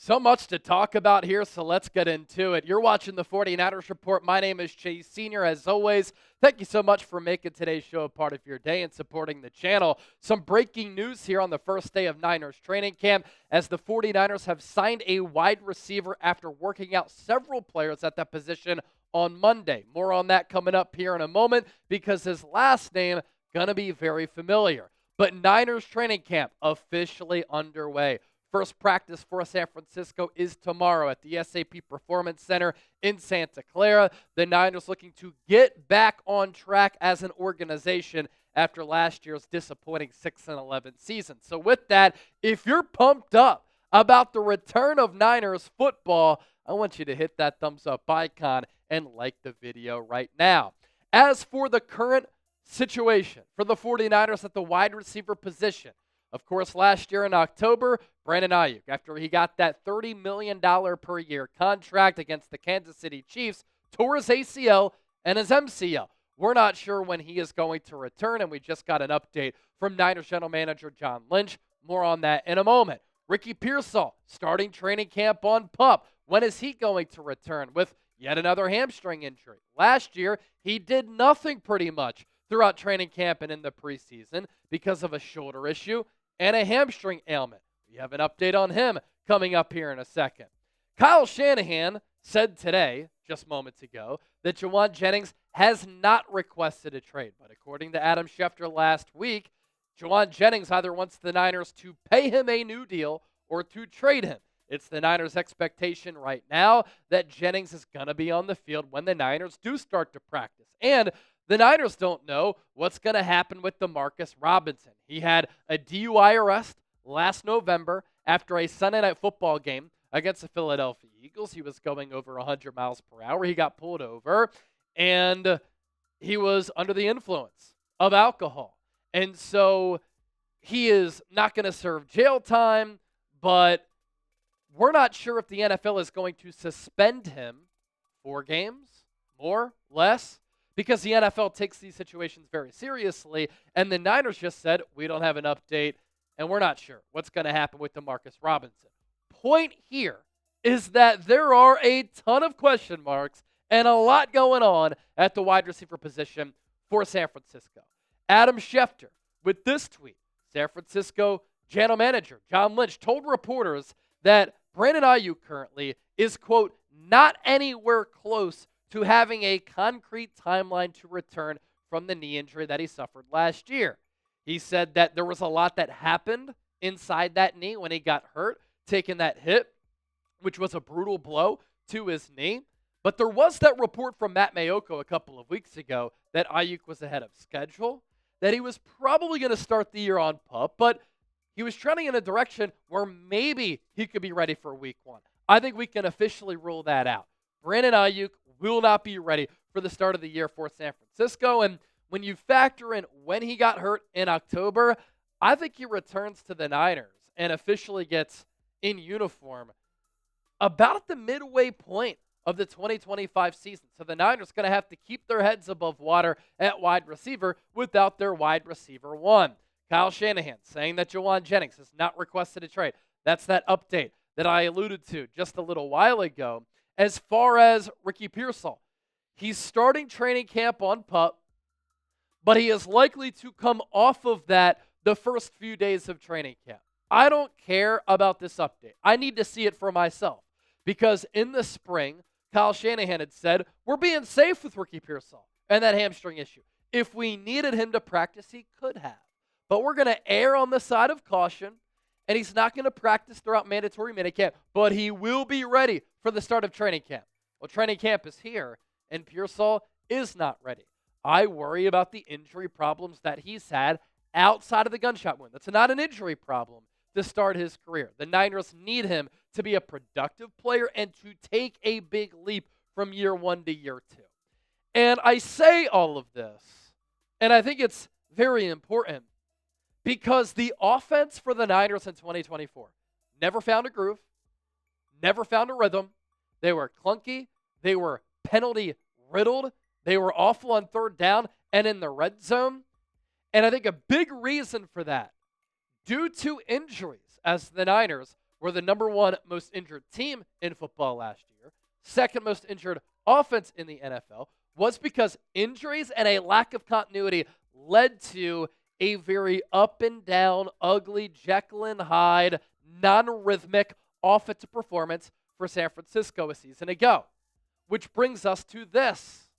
So much to talk about here, so let's get into it. You're watching the 49ers Report. My name is Chase Sr. As always, thank you so much for making today's show a part of your day and supporting the channel. Some breaking news here on the first day of Niners training camp as the 49ers have signed a wide receiver after working out several players at that position on Monday. More on that coming up here in a moment because his last name going to be very familiar. But Niners training camp officially underway. First practice for San Francisco is tomorrow at the SAP Performance Center in Santa Clara. The Niners looking to get back on track as an organization after last year's disappointing 6-11 season. So with that, if you're pumped up about the return of Niners football, I want you to hit that thumbs up icon and like the video right now. As for the current situation for the 49ers at the wide receiver position, of course, last year in October, Brandon Aiyuk, after he got that $30 million per year contract against the Kansas City Chiefs, tore his ACL and his MCL. We're not sure when he is going to return, and we just got an update from Niners general manager John Lynch. More on that in a moment. Ricky Pearsall starting training camp on PUP. When is he going to return with yet another hamstring injury? Last year, he did nothing pretty much throughout training camp and in the preseason because of a shoulder issue and a hamstring ailment. We have an update on him coming up here in a second. Kyle Shanahan said today, just moments ago, that Jauan Jennings has not requested a trade. But according to Adam Schefter last week, Jauan Jennings either wants the Niners to pay him a new deal or to trade him. It's the Niners' expectation right now that Jennings is going to be on the field when the Niners do start to practice. And the Niners don't know what's going to happen with Demarcus Robinson. He had a DUI arrest last November after a Sunday Night Football game against the Philadelphia Eagles. He was going over 100 miles per hour. He got pulled over, and he was under the influence of alcohol. And so he is not going to serve jail time, but we're not sure if the NFL is going to suspend him 4 games, more, less, because the NFL takes these situations very seriously, and the Niners just said, we don't have an update, and we're not sure what's going to happen with Demarcus Robinson. Point here is that there are a ton of question marks and a lot going on at the wide receiver position for San Francisco. Adam Schefter, with this tweet, San Francisco general manager John Lynch told reporters that Brandon Aiyuk currently is, quote, not anywhere close to having a concrete timeline to return from the knee injury that he suffered last year. He said that there was a lot that happened inside that knee when he got hurt, taking that hit, which was a brutal blow to his knee. But there was that report from Matt Mayoko a couple of weeks ago that Aiyuk was ahead of schedule, that he was probably going to start the year on PUP, but he was trending in a direction where maybe he could be ready for week 1. I think we can officially rule that out. Brandon Aiyuk will not be ready for the start of the year for San Francisco. And when you factor in when he got hurt in October, I think he returns to the Niners and officially gets in uniform about at the midway point of the 2025 season. So the Niners going to have to keep their heads above water at wide receiver without their wide receiver 1. Kyle Shanahan saying that Jauan Jennings has not requested a trade. That's that update that I alluded to just a little while ago. As far as Ricky Pearsall, he's starting training camp on PUP, but he is likely to come off of that the first few days of training camp. I don't care about this update. I need to see it for myself because in the spring, Kyle Shanahan had said, we're being safe with Ricky Pearsall and that hamstring issue. If we needed him to practice, he could have. But we're going to err on the side of caution, and he's not going to practice throughout mandatory minicamp, but he will be ready for the start of training camp. Well, training camp is here, and Pearsall is not ready. I worry about the injury problems that he's had outside of the gunshot wound. That's not an injury problem to start his career. The Niners need him to be a productive player and to take a big leap from year 1 to year 2. And I say all of this, and I think it's very important, because the offense for the Niners in 2024 never found a groove, never found a rhythm. They were clunky. They were penalty-riddled. They were awful on third down and in the red zone. And I think a big reason for that, due to injuries, as the Niners were the number one most injured team in football last year, second most injured offense in the NFL, was because injuries and a lack of continuity led to a very up and down, ugly, Jekyll and Hyde, non-rhythmic offensive performance for San Francisco a season ago. Which brings us to this.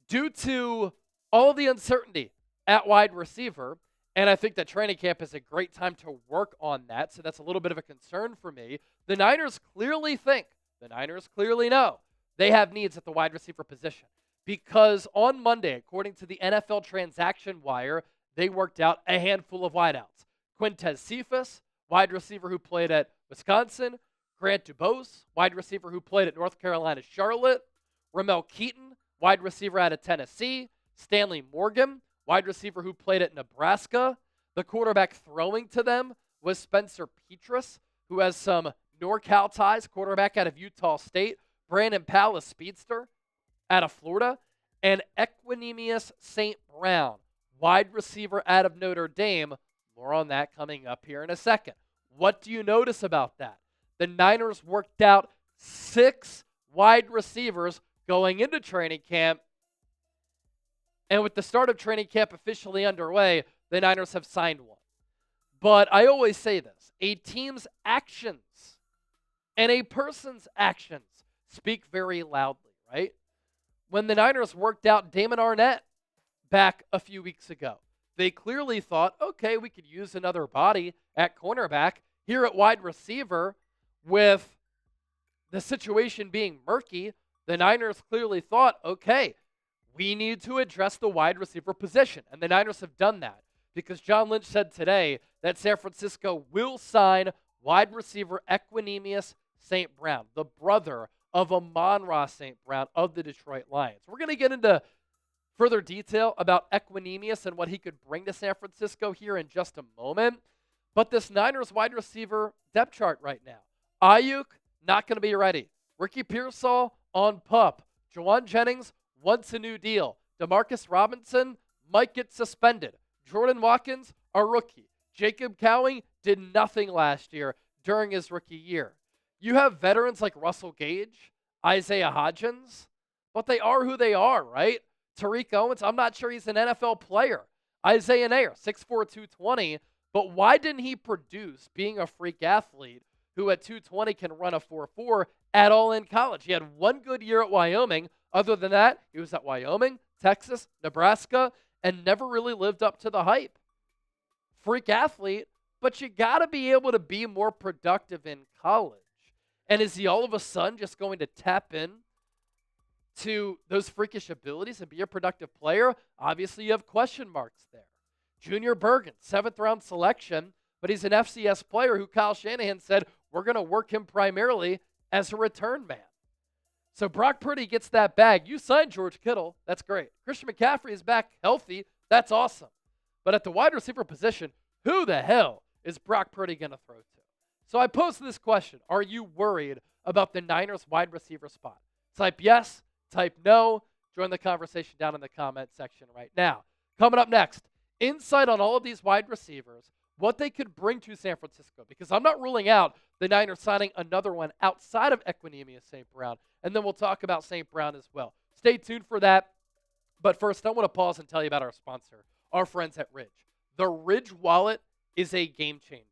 Due to all the uncertainty at wide receiver, and I think that training camp is a great time to work on that, so that's a little bit of a concern for me. The Niners clearly know they have needs at the wide receiver position. Because on Monday, according to the NFL Transaction Wire, they worked out a handful of wideouts. Quintez Cephus, wide receiver who played at Wisconsin. Grant DuBose, wide receiver who played at North Carolina Charlotte. Ramel Keyton, wide receiver out of Tennessee. Stanley Morgan, wide receiver who played at Nebraska. The quarterback throwing to them was Spencer Petras, who has some NorCal ties, quarterback out of Utah State. Brandon Powell, a speedster out of Florida. And Equanimeous St. Brown, wide receiver out of Notre Dame. More on that coming up here in a second. What do you notice about that? The Niners worked out 6 wide receivers going into training camp. And with the start of training camp officially underway, the Niners have signed one. But I always say this, a team's actions and a person's actions speak very loudly, right? When the Niners worked out Damon Arnett back a few weeks ago, they clearly thought, okay, we could use another body at cornerback. Here at wide receiver, with the situation being murky, the Niners clearly thought, okay, we need to address the wide receiver position. And the Niners have done that because John Lynch said today that San Francisco will sign wide receiver Equanimeous St. Brown, the brother of Amon-Ra St. Brown of the Detroit Lions. We're going to get into further detail about Equanimeous and what he could bring to San Francisco here in just a moment. But this Niners wide receiver depth chart right now. Aiyuk, not going to be ready. Ricky Pearsall on PUP. Jauan Jennings wants a new deal. Demarcus Robinson might get suspended. Jordan Watkins, a rookie. Jacob Cowing did nothing last year during his rookie year. You have veterans like Russell Gage, Isaiah Hodgins, but they are who they are, right? Tariq Owens, I'm not sure he's an NFL player. Isaiah Nair, 6'4", 220, but why didn't he produce being a freak athlete who at 220 can run a 4.4 at all in college? He had one good year at Wyoming. Other than that, he was at Wyoming, Texas, Nebraska, and never really lived up to the hype. Freak athlete, but you got to be able to be more productive in college. And is he all of a sudden just going to tap in to those freakish abilities and be a productive player? Obviously, you have question marks there. Junior Bergen, 7th round selection, but he's an FCS player who Kyle Shanahan said, we're going to work him primarily as a return man. So Brock Purdy gets that bag. You signed George Kittle. That's great. Christian McCaffrey is back healthy. That's awesome. But at the wide receiver position, who the hell is Brock Purdy going to throw to? So I posed this question. Are you worried about the Niners wide receiver spot? Type yes, type no. Join the conversation down in the comment section right now. Coming up next, insight on all of these wide receivers, what they could bring to San Francisco, because I'm not ruling out the Niners signing another one outside of Equanimeous St. Brown, and then we'll talk about St. Brown as well. Stay tuned for that. But first, I want to pause and tell you about our sponsor, our friends at Ridge. The Ridge wallet is a game changer.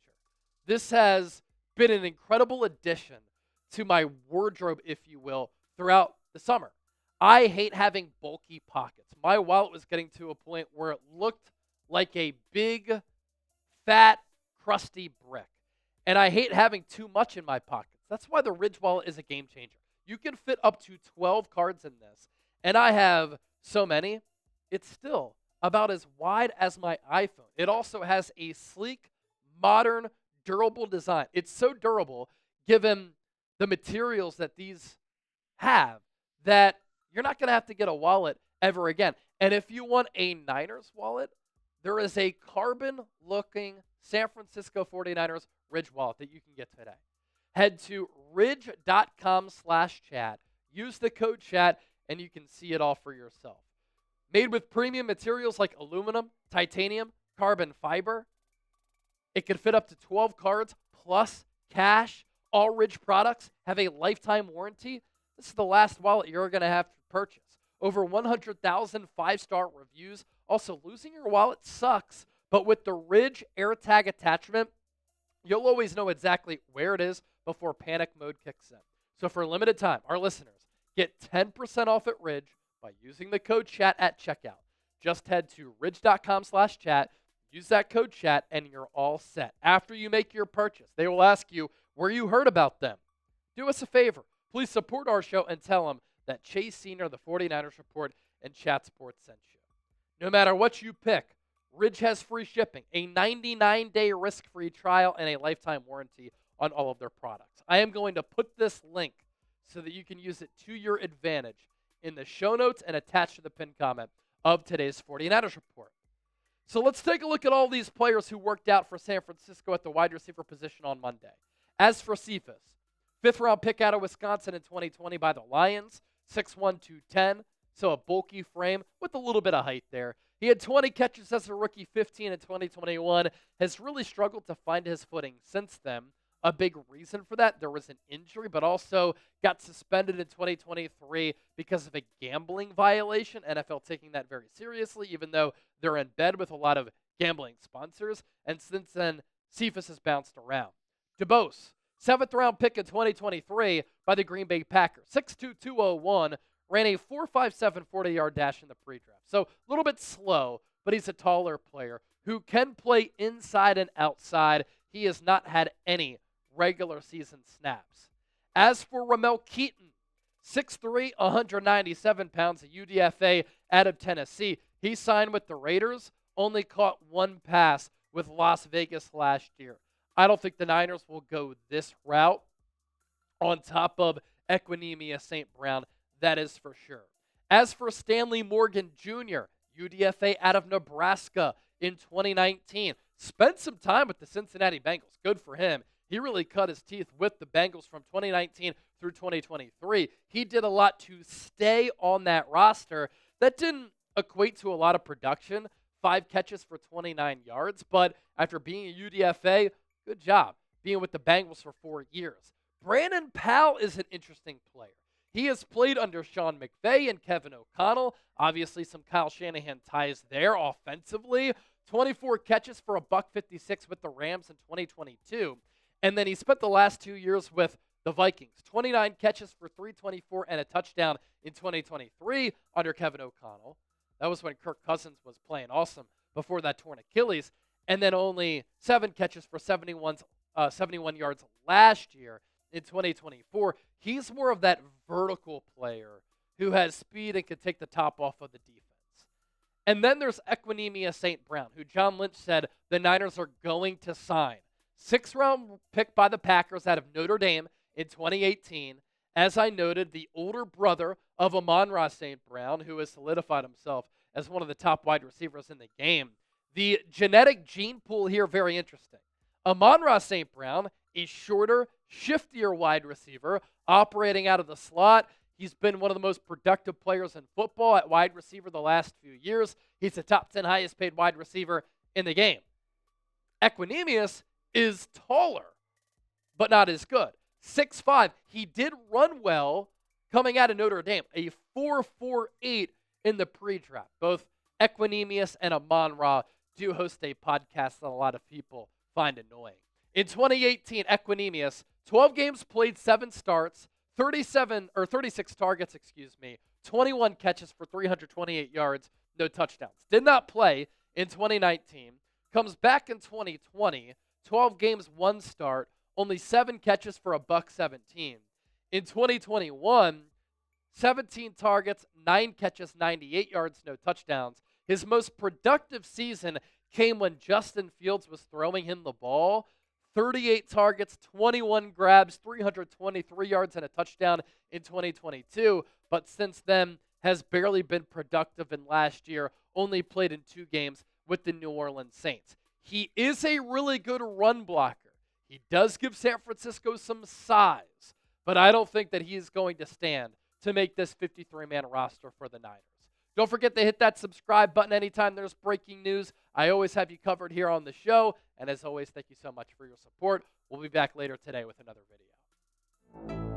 This has been an incredible addition to my wardrobe, if you will, throughout the summer. I hate having bulky pockets. My wallet was getting to a point where it looked like a big, fat, crusty brick. And I hate having too much in my pockets. That's why the Ridge wallet is a game changer. You can fit up to 12 cards in this. And I have so many, it's still about as wide as my iPhone. It also has a sleek, modern, durable design. It's so durable, given the materials that these have, that you're not going to have to get a wallet ever again. And if you want a Niners wallet, there is a carbon-looking San Francisco 49ers Ridge wallet that you can get today. Head to ridge.com/chat. Use the code chat, and you can see it all for yourself. Made with premium materials like aluminum, titanium, carbon fiber. It can fit up to 12 cards plus cash. All Ridge products have a lifetime warranty. This is the last wallet you're going to have to purchase. Over 100,000 five-star reviews. Also, losing your wallet sucks, but with the Ridge AirTag attachment, you'll always know exactly where it is before panic mode kicks in. So for a limited time, our listeners get 10% off at Ridge by using the code CHAT at checkout. Just head to ridge.com/chat, use that code CHAT, and you're all set. After you make your purchase, they will ask you where you heard about them. Do us a favor. Please support our show and tell them that Chase Sr., the 49ers Report, and Chat Sports sent you. No matter what you pick, Ridge has free shipping, a 99-day risk-free trial, and a lifetime warranty on all of their products. I am going to put this link so that you can use it to your advantage in the show notes and attached to the pinned comment of today's 49ers Report. So let's take a look at all these players who worked out for San Francisco at the wide receiver position on Monday. As for Cephus, 5th-round pick out of Wisconsin in 2020 by the Lions, 6'1", 210, so a bulky frame with a little bit of height there. He had 20 catches as a rookie, 15 in 2021, has really struggled to find his footing since then. A big reason for that, there was an injury, but also got suspended in 2023 because of a gambling violation. NFL taking that very seriously, even though they're in bed with a lot of gambling sponsors. And since then, Cephus has bounced around. DuBose, 7th-round pick in 2023 by the Green Bay Packers. 6'2", 201, ran a 4.57 40-yard dash in the pre-draft. So a little bit slow, but he's a taller player who can play inside and outside. He has not had any regular season snaps. As for Ramel Keyton, 6'3", 197 pounds, a UDFA out of Tennessee. He signed with the Raiders, only caught one pass with Las Vegas last year. I don't think the Niners will go this route on top of Equanimeous St. Brown, that is for sure. As for Stanley Morgan Jr., UDFA out of Nebraska in 2019, spent some time with the Cincinnati Bengals. Good for him. He really cut his teeth with the Bengals from 2019 through 2023. He did a lot to stay on that roster. That didn't equate to a lot of production, 5 catches for 29 yards, but after being a UDFA, good job being with the Bengals for 4 years. Brandon Powell is an interesting player. He has played under Sean McVay and Kevin O'Connell. Obviously, some Kyle Shanahan ties there offensively. 24 catches for $156 with the Rams in 2022. And then he spent the last 2 years with the Vikings. 29 catches for $324 and a touchdown in 2023 under Kevin O'Connell. That was when Kirk Cousins was playing awesome before that torn Achilles. And then only 7 catches for 71 yards last year in 2024. He's more of that vertical player who has speed and can take the top off of the defense. And then there's Equanimeous St. Brown, who John Lynch said the Niners are going to sign. 6th-round pick by the Packers out of Notre Dame in 2018. As I noted, the older brother of Amon-Ra St. Brown, who has solidified himself as one of the top wide receivers in the game. The genetic gene pool here, very interesting. Amon-Ra St. Brown, a shorter, shiftier wide receiver, operating out of the slot. He's been one of the most productive players in football at wide receiver the last few years. He's the top 10 highest paid wide receiver in the game. Equanimeous is taller, but not as good. 6'5". He did run well coming out of Notre Dame, a 4.48 in the pre-draft. Both Equanimeous and Amon-Ra do host a podcast that a lot of people find annoying. In 2018, Equanimeous, 12 games played, 7 starts, 36 targets, 21 catches for 328 yards, no touchdowns. Did not play in 2019. Comes back in 2020, 12 games, 1 start, only 7 catches for $117. In 2021, 17 targets, 9 catches, 98 yards, no touchdowns. His most productive season came when Justin Fields was throwing him the ball. 38 targets, 21 grabs, 323 yards, and a touchdown in 2022. But since then, has barely been productive, and last year only played in 2 games with the New Orleans Saints. He is a really good run blocker. He does give San Francisco some size, but I don't think that he is going to stand to make this 53-man roster for the Niners. Don't forget to hit that subscribe button anytime there's breaking news. I always have you covered here on the show. And as always, thank you so much for your support. We'll be back later today with another video.